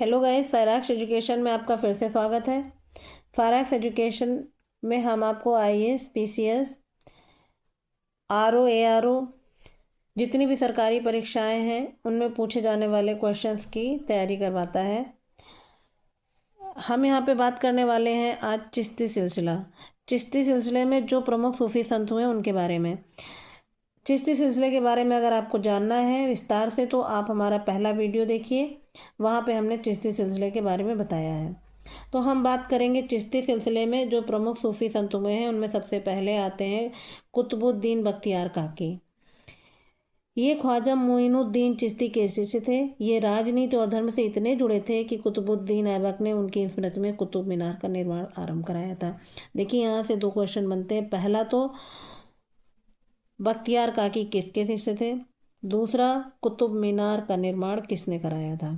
Hello guys, फायराक्स education में आपका फिर से स्वागत है। फायराक्स एजुकेशन में हम आपको आईएएस, पीसीएस, आरओ, एआरओ जितनी भी सरकारी परीक्षाएं हैं उनमें पूछे जाने वाले क्वेश्चंस की तैयारी करवाता है। हम यहाँ पे बात करने वाले हैं आज चिश्ती सिलसिला। चिश्ती सिलसिले में जो प्रमुख सूफी संत हुए उनके बारे में। चिश्ती सिलसिले के बारे में अगर आपको जानना है विस्तार से तो आप हमारा पहला वीडियो देखिए, वहाँ पे हमने चिश्ती सिलसिले के बारे में बताया है। तो हम बात करेंगे चिश्ती सिलसिले में जो प्रमुख सूफी संत हुए हैं उनमें सबसे पहले आते हैं कुतुबुद्दीन बख्तियार काकी। ये ख्वाजा मोइनुद्दीन चिश्ती के शिष्य थे। ये राजनीति और धर्म से इतने जुड़े थे कि कुतुबुद्दीन ऐबक ने उनकी स्मृति में कुतुब मीनार का निर्माण आरंभ कराया था। देखिए यहाँ से दो क्वेश्चन बनते हैं। पहला तो बख्तियार काकी किसके शिष्य थे, दूसरा कुतुब मीनार का निर्माण किसने कराया था।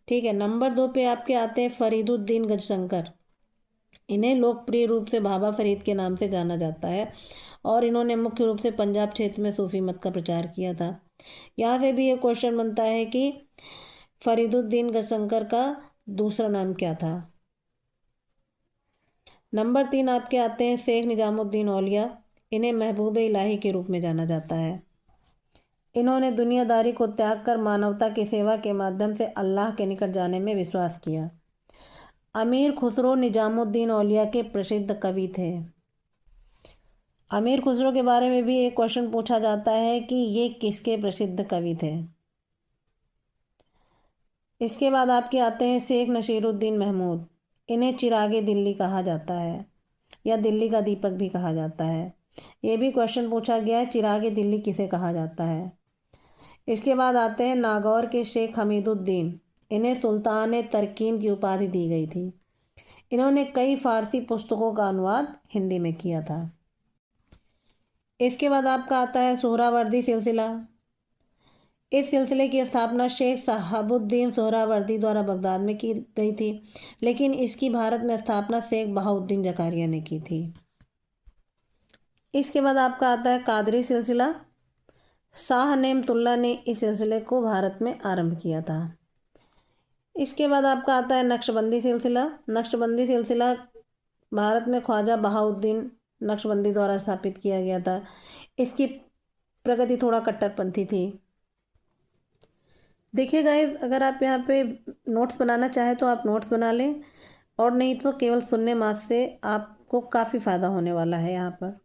ठीक है। नंबर 2 पे आपके आते हैं फरीदुद्दीन गजशंकर। इन्हें लोकप्रिय रूप से बाबा फरीद के नाम से जाना जाता है और इन्होंने मुख्य रूप से पंजाब क्षेत्र में सूफी मत का प्रचार किया था। यहाँ से भी ये क्वेश्चन बनता है कि फरीदुद्दीन गजशंकर का दूसरा नाम क्या था। नंबर 3 आपके आते हैं शेख निजामुद्दीन औलिया। इन्हें महबूब इलाही के रूप में जाना जाता है। इन्होंने दुनियादारी को त्याग कर मानवता की सेवा के माध्यम से अल्लाह के निकट जाने में विश्वास किया। अमीर खुसरो निजामुद्दीन औलिया के प्रसिद्ध कवि थे। अमीर खुसरो के बारे में भी एक क्वेश्चन पूछा जाता है कि ये किसके प्रसिद्ध कवि थे। इसके बाद आपके आते हैं शेख नसीरुद्दीन महमूद। इन्हें चिरागे दिल्ली कहा जाता है या दिल्ली का दीपक भी कहा जाता है। ये भी क्वेश्चन पूछा गया है, चिरागे दिल्ली किसे कहा जाता है। इसके बाद आते हैं नागौर के शेख हमीदुद्दीन। इन्हें सुल्तान तरकीन की उपाधि दी गई थी। इन्होंने कई फारसी पुस्तकों का अनुवाद हिंदी में किया था। इसके बाद आपका आता है सोहरावर्दी सिलसिला। इस सिलसिले की स्थापना शेख साहबुद्दीन सोहरावर्दी द्वारा बगदाद में की गई थी, लेकिन इसकी भारत में स्थापना शेख बहाउद्दीन जकारिया ने की थी। इसके बाद आपका आता है कादरी सिलसिला। शाह नेमतुल्ला ने इस सिलसिले को भारत में आरंभ किया था। इसके बाद आपका आता है नक्शबंदी सिलसिला। नक्शबंदी सिलसिला भारत में ख्वाजा बहाउद्दीन नक्शबंदी द्वारा स्थापित किया गया था। इसकी प्रगति थोड़ा कट्टरपंथी थी। देखिए गाइस, अगर आप यहाँ पे नोट्स बनाना चाहें तो आप नोट्स बना लें, और नहीं तो केवल सुनने मात्र से आपको काफ़ी फ़ायदा होने वाला है। यहाँ पर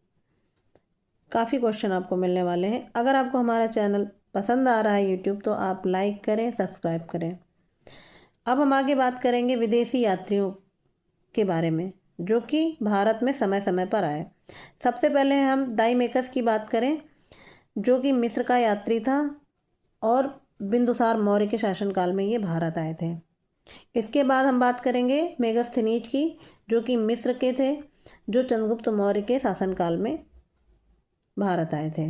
काफ़ी क्वेश्चन आपको मिलने वाले हैं। अगर आपको हमारा चैनल पसंद आ रहा है यूट्यूब, तो आप लाइक करें, सब्सक्राइब करें। अब हम आगे बात करेंगे विदेशी यात्रियों के बारे में जो कि भारत में समय समय पर आए। सबसे पहले हम दाइमेकस की बात करें जो कि मिस्र का यात्री था और बिंदुसार मौर्य के शासनकाल में ये भारत आए थे। इसके बाद हम बात करेंगे मेगस्थनीज की जो कि मिस्र के थे, जो चंद्रगुप्त मौर्य के शासनकाल में भारत आए थे।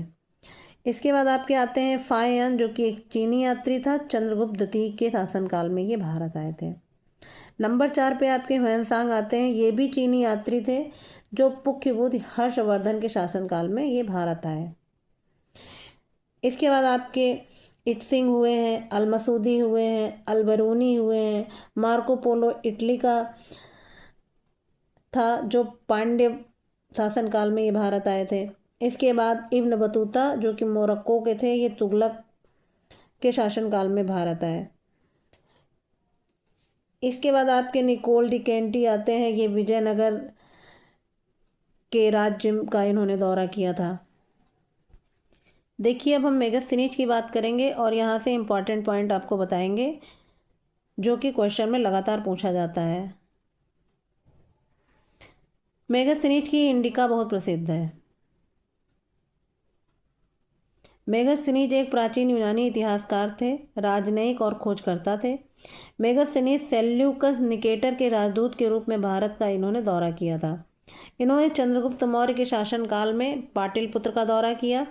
इसके बाद आपके आते हैं फायन जो कि एक चीनी यात्री था। चंद्रगुप्त द्वितीय के शासनकाल में ये भारत आए थे। नंबर 4 पे आपके ह्वेनसांग आते हैं। ये भी चीनी यात्री थे जो पुख्यबुद्ध हर्षवर्धन के शासनकाल में ये भारत आए। इसके बाद आपके इत्सिंग हुए हैं, अलमसूदी हुए हैं, अलबरूनी हुए हैं। मार्को पोलो इटली का था जो पांड्य शासनकाल में ये भारत आए थे। इसके बाद इब्न बतूता जो कि मोरक्को के थे, ये तुगलक के शासनकाल में भारत आए। इसके बाद आपके निकोल डी कैंटी आते हैं। ये विजयनगर के राज्य का इन्होंने दौरा किया था। देखिए, अब हम मेगस्थनीज की बात करेंगे और यहाँ से इम्पॉर्टेंट पॉइंट आपको बताएंगे जो कि क्वेश्चन में लगातार पूछा जाता है। मेगस्थनीज की इंडिका बहुत प्रसिद्ध है। मेगस्थनीज एक प्राचीन यूनानी इतिहासकार थे, राजनयिक और खोजकर्ता थे। मेगस्थनीज सेल्यूकस निकेटर के राजदूत के रूप में भारत का इन्होंने दौरा किया था। इन्होंने चंद्रगुप्त मौर्य के शासनकाल में पाटलिपुत्र का दौरा किया।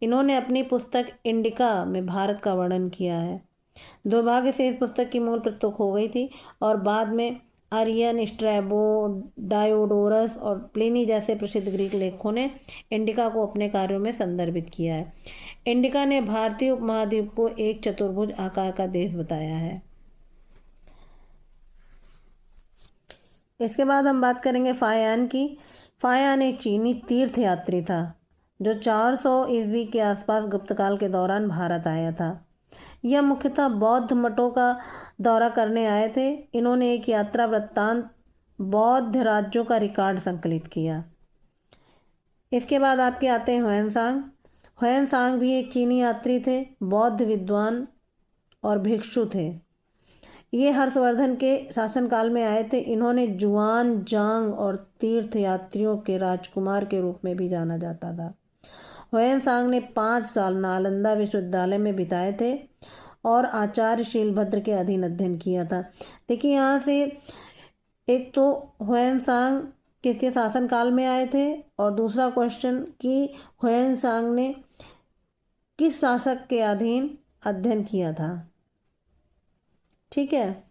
इन्होंने अपनी पुस्तक इंडिका में भारत का वर्णन किया है। दुर्भाग्य से इस पुस्तक की मूल प्रति खो गई थी और बाद में आरियन, स्ट्रैबो, डायोडोरस और प्लिनी जैसे प्रसिद्ध ग्रीक लेखकों ने इंडिका को अपने कार्यों में संदर्भित किया है। इंडिका ने भारतीय उपमहाद्वीप को एक चतुर्भुज आकार का देश बताया है। इसके बाद हम बात करेंगे फायान की। फायान एक चीनी तीर्थ यात्री था जो 400 ईस्वी के आसपास गुप्तकाल के दौरान भारत आया था। यह मुख्यतः बौद्ध मठों का दौरा करने आए थे। इन्होंने एक यात्रा वृत्तांत बौद्ध राज्यों का रिकॉर्ड संकलित किया। इसके बाद आपके आते हैं ह्वेनसांग। ह्वेनसांग भी एक चीनी यात्री थे, बौद्ध विद्वान और भिक्षु थे। ये हर्षवर्धन के शासनकाल में आए थे। इन्होंने जुआन जांग और तीर्थ यात्रियों के राजकुमार के रूप में भी जाना जाता था। ह्वेनसांग ने 5 साल नालंदा विश्वविद्यालय में बिताए थे और आचार्य शीलभद्र के अधीन अध्ययन किया था। देखिए यहाँ से एक तो ह्वेनसांग किसके शासनकाल में आए थे और दूसरा क्वेश्चन कि ह्वेनसांग ने किस शासक के अधीन अध्ययन किया था। ठीक है।